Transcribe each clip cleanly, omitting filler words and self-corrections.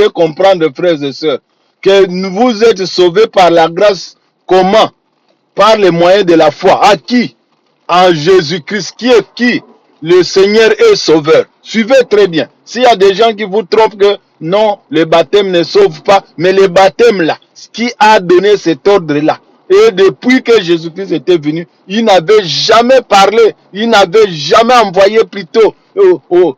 devez comprendre, frères et sœurs, que vous êtes sauvés par la grâce. Comment? Par les moyens de la foi. À qui? En Jésus-Christ. Qui est qui? Le Seigneur est sauveur. Suivez très bien. S'il y a des gens qui vous trompent que non, le baptême ne sauve pas, mais le baptême là, qui a donné cet ordre-là, et depuis que Jésus-Christ était venu, il n'avait jamais parlé, il n'avait jamais envoyé plutôt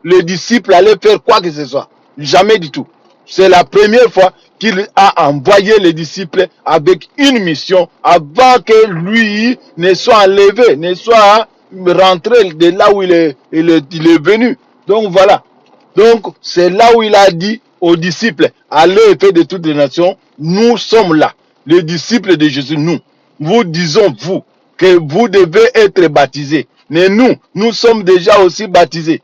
les disciples aller faire quoi que ce soit. Jamais du tout. C'est la première fois qu'il a envoyé les disciples avec une mission avant que lui ne soit enlevé, ne soit rentré de là où il est venu. Donc voilà. Donc c'est là où il a dit aux disciples, allez et faites de toutes les nations, nous sommes là, les disciples de Jésus, nous. Vous disons, vous, que vous devez être baptisés. Mais nous sommes déjà aussi baptisés.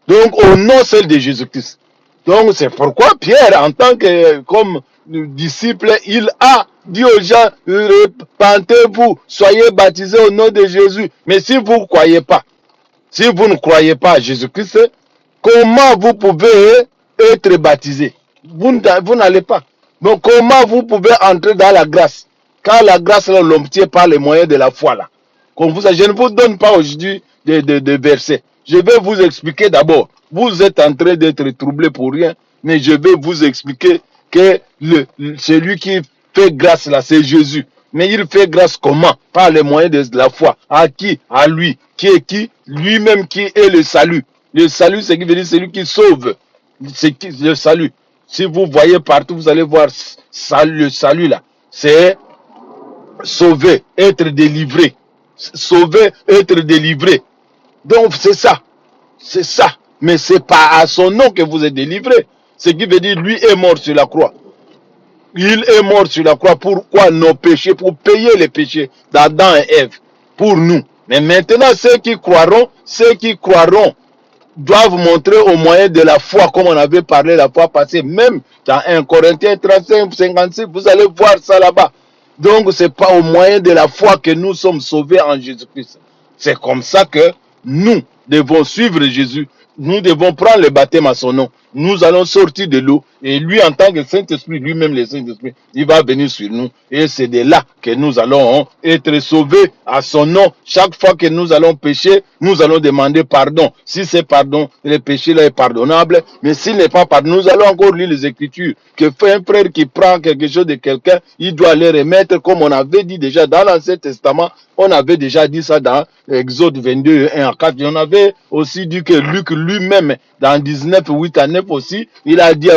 Donc au nom seul de Jésus-Christ. Donc c'est pourquoi Pierre, en tant que comme disciple, il a dit aux gens, repentez-vous, soyez baptisés au nom de Jésus. Mais si vous ne croyez pas, si vous ne croyez pas à Jésus-Christ, comment vous pouvez être baptisé? Vous n'allez pas. Donc comment vous pouvez entrer dans la grâce? Quand la grâce là, l'obtient par les moyens de la foi là. Comme vous, je ne vous donne pas aujourd'hui de versets. Je vais vous expliquer d'abord. Vous êtes en train d'être troublé pour rien, mais je vais vous expliquer que celui qui fait grâce là, c'est Jésus. Mais il fait grâce comment? Par les moyens de la foi. À qui? À lui. Qui est qui? Lui-même qui est le salut. Le salut, c'est qui veut dire celui qui sauve. C'est le salut. Si vous voyez partout, vous allez voir le salut là. C'est sauver, être délivré. Sauver, être délivré. Donc c'est ça. C'est ça. Mais c'est pas à son nom que vous êtes délivré. Ce qui veut dire, lui est mort sur la croix. Il est mort sur la croix. Pourquoi nos péchés? Pour payer les péchés d'Adam et Ève. Pour nous. Mais maintenant, ceux qui croiront doivent montrer au moyen de la foi, comme on avait parlé la fois passée. Même dans 1 Corinthiens 35, 56, vous allez voir ça là-bas. Donc, c'est pas au moyen de la foi que nous sommes sauvés en Jésus-Christ. C'est comme ça que nous devons suivre Jésus. Nous devons prendre le baptême à son nom. Nous allons sortir de l'eau. Et lui, en tant que Saint-Esprit, lui-même le Saint-Esprit, il va venir sur nous. Et c'est de là que nous allons être sauvés à son nom. Chaque fois que nous allons pécher, nous allons demander pardon. Si c'est pardon, le péché là est pardonnable. Mais s'il n'est pas pardon, nous allons encore lire les Écritures. Que fait un frère qui prend quelque chose de quelqu'un, il doit les remettre, comme on avait dit déjà dans l'Ancien Testament. On avait déjà dit ça dans Exode 22, 1 à 4. Et on avait aussi dit que Luc lui-même, dans 19, 8 à 9 aussi, il a dit